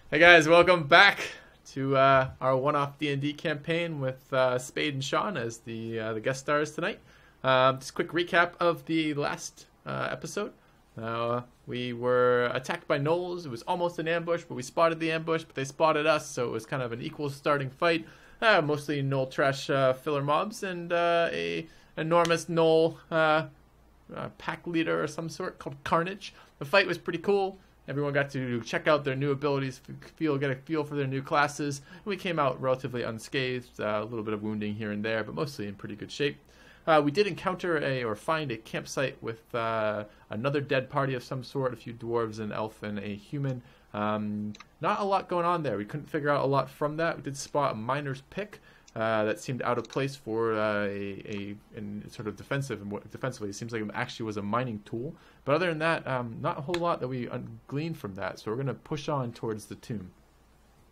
Hey guys, welcome back to our one-off D&D campaign with Spade and Sean as the guest stars tonight. Just a quick recap of the last episode. We were attacked by gnolls. It was almost an ambush, but we spotted the ambush, but they spotted us, so it was kind of an equal starting fight. Mostly gnoll trash filler mobs and a enormous gnoll pack leader or some sort called Carnage. The fight was pretty cool. Everyone got to check out their new abilities, get a feel for their new classes. We came out relatively unscathed, a little bit of wounding here and there, but mostly in pretty good shape. We did encounter find a campsite with another dead party of some sort, a few dwarves, an elf, and a human. Not a lot going on there. We couldn't figure out a lot from that. We did spot a miner's pick that seemed out of place for in sort of defensively. It seems like it actually was a mining tool. But other than that, not a whole lot that we gleaned from that. So we're going to push on towards the tomb.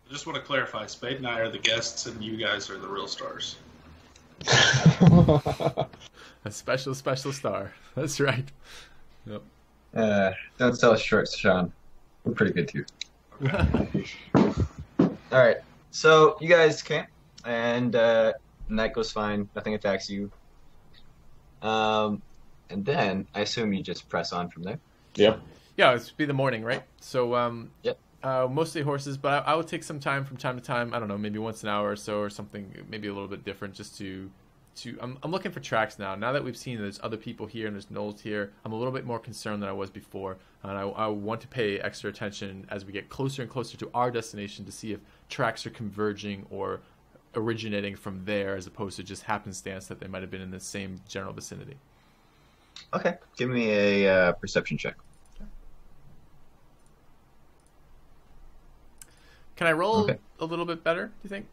I just want to clarify, Spade and I are the guests and you guys are the real stars. A special star. That's right. Yep. Don't sell us short, Sean. We're pretty good too. Okay. Alright, so you guys camp, and night goes fine, nothing attacks you. And then, I assume you just press on from there? Yep. Yeah, it's be the morning, right? So, Yep. Mostly horses, but I would take some time from time to time. I don't know, maybe once an hour or so, or something, maybe a little bit different, just to. I'm looking for tracks now. Now that we've seen there's other people here and there's gnolls here, I'm a little bit more concerned than I was before, and I want to pay extra attention as we get closer and closer to our destination to see if tracks are converging or originating from there, as opposed to just happenstance that they might have been in the same general vicinity. Okay, give me a perception check. Can I roll Okay. a little bit better, do you think?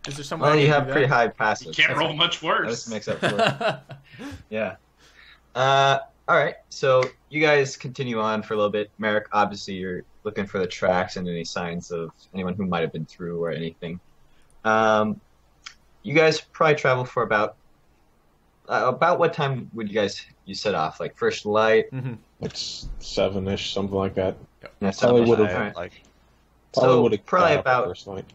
Is there someone? Well, you have pretty high passive. You can't roll much worse. This makes up for it. Yeah. Alright, so you guys continue on for a little bit. Merrick, obviously you're looking for the tracks and any signs of anyone who might have been through or anything. You guys probably travel for about what time would you set off? Like first light? Mm-hmm. It's 7-ish, something like that. Yeah, Probably would alright. have Like, probably so would have probably about first night.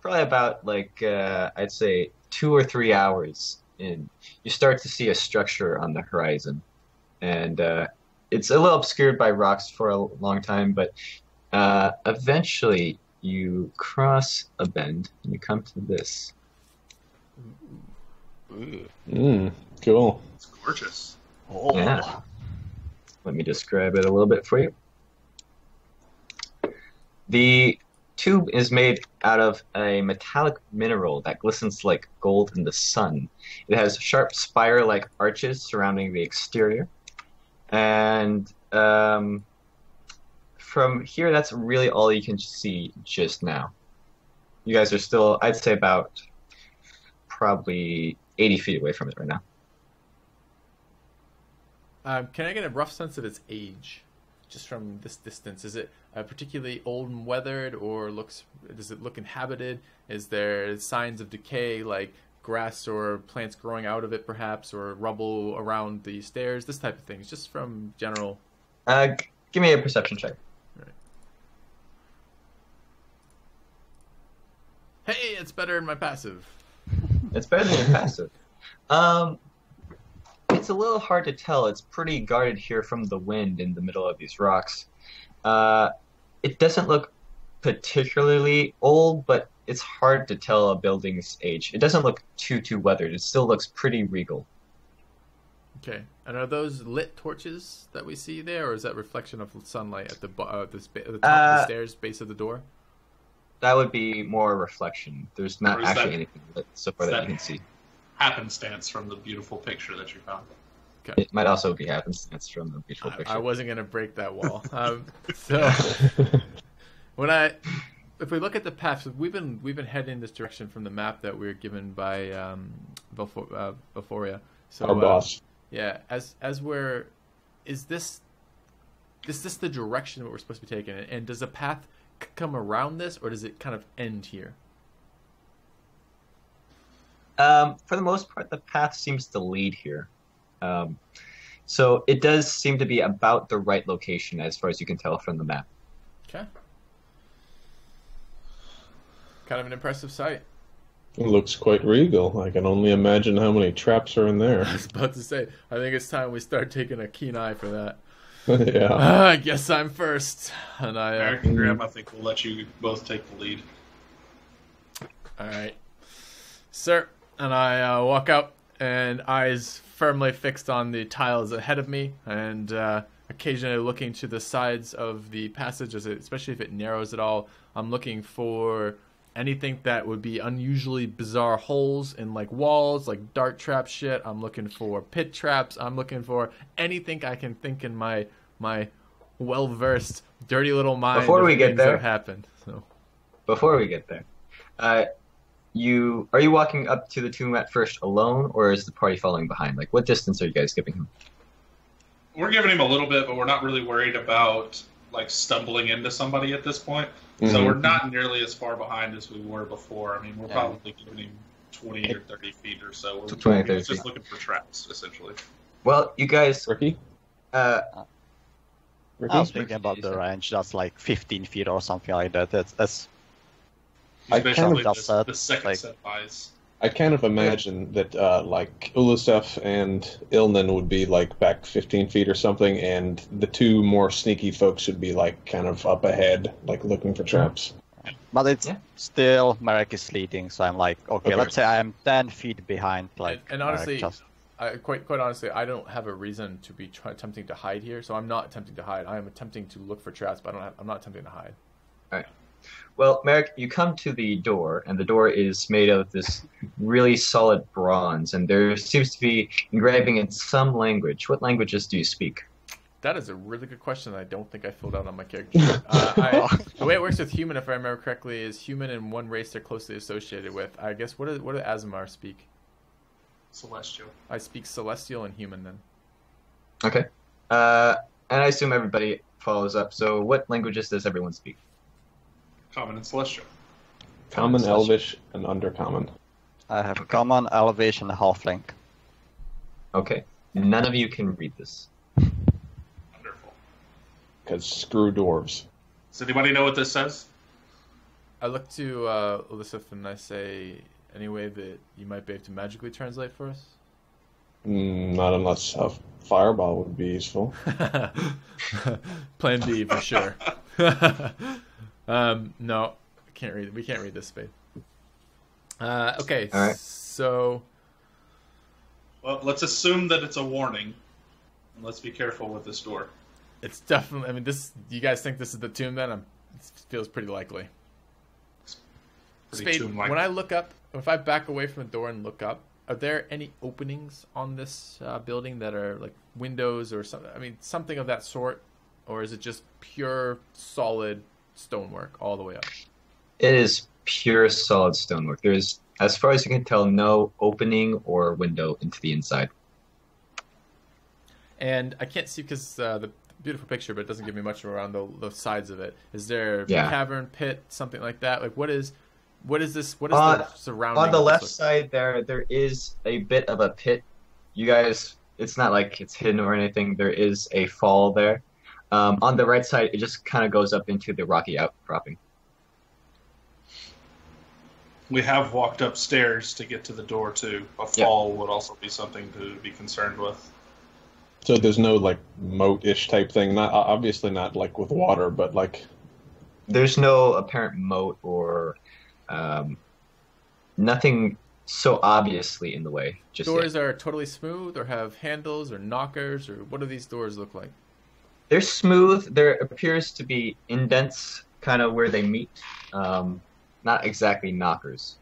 probably about like I'd say 2 or 3 hours in, you start to see a structure on the horizon, and it's a little obscured by rocks for a long time, but eventually you cross a bend and you come to this. Cool. It's gorgeous. Oh. Yeah. Let me describe it a little bit for you. The tube is made out of a metallic mineral that glistens like gold in the sun. It has sharp spire-like arches surrounding the exterior. And from here, that's really all you can see just now. You guys are still, I'd say, about probably 80 feet away from it right now. Can I get a rough sense of its age, just from this distance? Is it particularly old and weathered, or does it look inhabited? Is there signs of decay, like grass or plants growing out of it, perhaps, or rubble around the stairs? This type of things, just from general. Give me a perception check. Right. Hey, it's better in my passive. It's better than your passive. It's a little hard to tell. It's pretty guarded here from the wind in the middle of these rocks. It doesn't look particularly old, but it's hard to tell a building's age. It doesn't look too weathered. It still looks pretty regal. Okay. And are those lit torches that we see there, or is that reflection of sunlight at the top of the stairs, base of the door? That would be more reflection. There's not Or is actually that- anything lit so far is that that- you can see. Happenstance from the beautiful picture that you found. Okay. It might also be happenstance from the beautiful picture. I wasn't gonna break that wall. So if we look at the path, so we've been heading in this direction from the map that we were given by Belforia. So Our boss. yeah, is this the direction that we're supposed to be taking? And does the path come around this, or does it kind of end here? For the most part, the path seems to lead here. So it does seem to be about the right location as far as you can tell from the map. Okay. kind of an impressive sight. It looks quite regal. I can only imagine how many traps are in there. I was about to say, I think it's time we start taking a keen eye for that. Yeah. I guess I'm first. And Eric and Graham, I think we'll let you both take the lead. All right. Sir, and I walk out, and eyes firmly fixed on the tiles ahead of me, and occasionally looking to the sides of the passage, especially if it narrows at all. I'm looking for anything that would be unusually bizarre holes in like walls, like dart trap shit. I'm looking for pit traps. I'm looking for anything I can think in my well-versed, dirty little mind. Before we get there, that happened. So. Before we get there, are you walking up to the tomb at first alone, or is the party following behind? Like, what distance are you guys giving him? We're giving him a little bit, but we're not really worried about like stumbling into somebody at this point. So we're not nearly as far behind as we were before. I mean, we're probably giving him 20 or 30 feet or so. We're just looking for traps, essentially. Well, you guys... Ricky? I was thinking about the range. That's like 15 feet or something like that. That's Especially just the second like, set buys. I kind of imagine that like Ulusef and Ilnan would be like back 15 feet or something, and the two more sneaky folks should be like kind of up ahead, like looking for traps. But it's still Marek is leading, so I'm like, okay, let's say I'm 10 feet behind. Like, and honestly, quite honestly, I don't have a reason to be attempting to hide here, so I'm not attempting to hide. I am attempting to look for traps, but I'm not attempting to hide. All right. Well, Marek, you come to the door, and the door is made of this really solid bronze, and there seems to be engraving in some language. What languages do you speak? That is a really good question that I don't think I filled out on my character sheet. The way it works with human, if I remember correctly, is human and one race they're closely associated with. I guess, what do Azamar speak? Celestial. I speak Celestial and human then. Okay. And I assume everybody follows up. So what languages does everyone speak? Common and Celestial. Common, Elvish, and Undercommon. I have Common, Elvish, and Halfling. Okay. None of you can read this. Wonderful. Because screw dwarves. Does anybody know what this says? I look to Elisif and I say, any way that you might be able to magically translate for us? Not unless a fireball would be useful. Plan B for sure. No, can't read. We can't read this, Spade. Okay, all right. So. Well, let's assume that it's a warning, and let's be careful with this door. It's definitely. I mean, this. You guys think this is the tomb? Then it feels pretty likely. Pretty Spade. tomb-like. When I look up, if I back away from the door and look up, are there any openings on this building that are like windows or something? I mean, something of that sort, or is it just pure solid stonework all the way up? It is pure solid stonework. There is, as far as you can tell, no opening or window into the inside. And I can't see because the beautiful picture, but it doesn't give me much around the sides of it. Is there a cavern, pit, something like that? Like what is this? What is the surrounding? On the left side there is a bit of a pit. You guys, it's not like it's hidden or anything. There is a fall there. On the right side, it just kind of goes up into the rocky outcropping. We have walked upstairs to get to the door, too. A fall would also be something to be concerned with. So there's no, like, moat-ish type thing? Not obviously not, like, with water, but, like... There's no apparent moat or nothing so obviously in the way. Just doors are totally smooth or have handles or knockers, or what do these doors look like? They're smooth. There appears to be indents kind of where they meet. Not exactly knockers.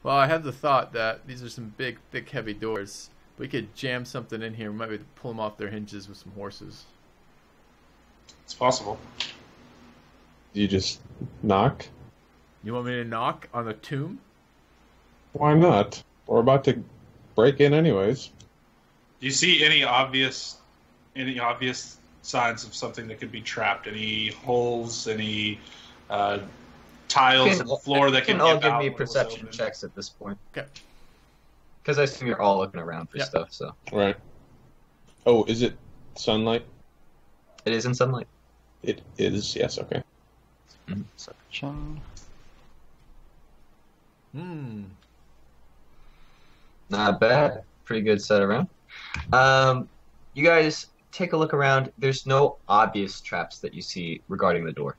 Well, I have the thought that these are some big, thick, heavy doors. We could jam something in here. We might be able to pull them off their hinges with some horses. It's possible. You just knock? You want me to knock on the tomb? Why not? We're about to break in anyways. Do you see any obvious signs of something that could be trapped? Any holes? Any tiles in the floor that can can all give give out me when it was perception open? checks at this point. Okay. Because I assume you're all looking around for stuff. So Right. Oh, is it sunlight? it is in sunlight. It is, yes, okay. Section. Not bad. Pretty good set around. You guys take a look around. There's no obvious traps that you see regarding the door.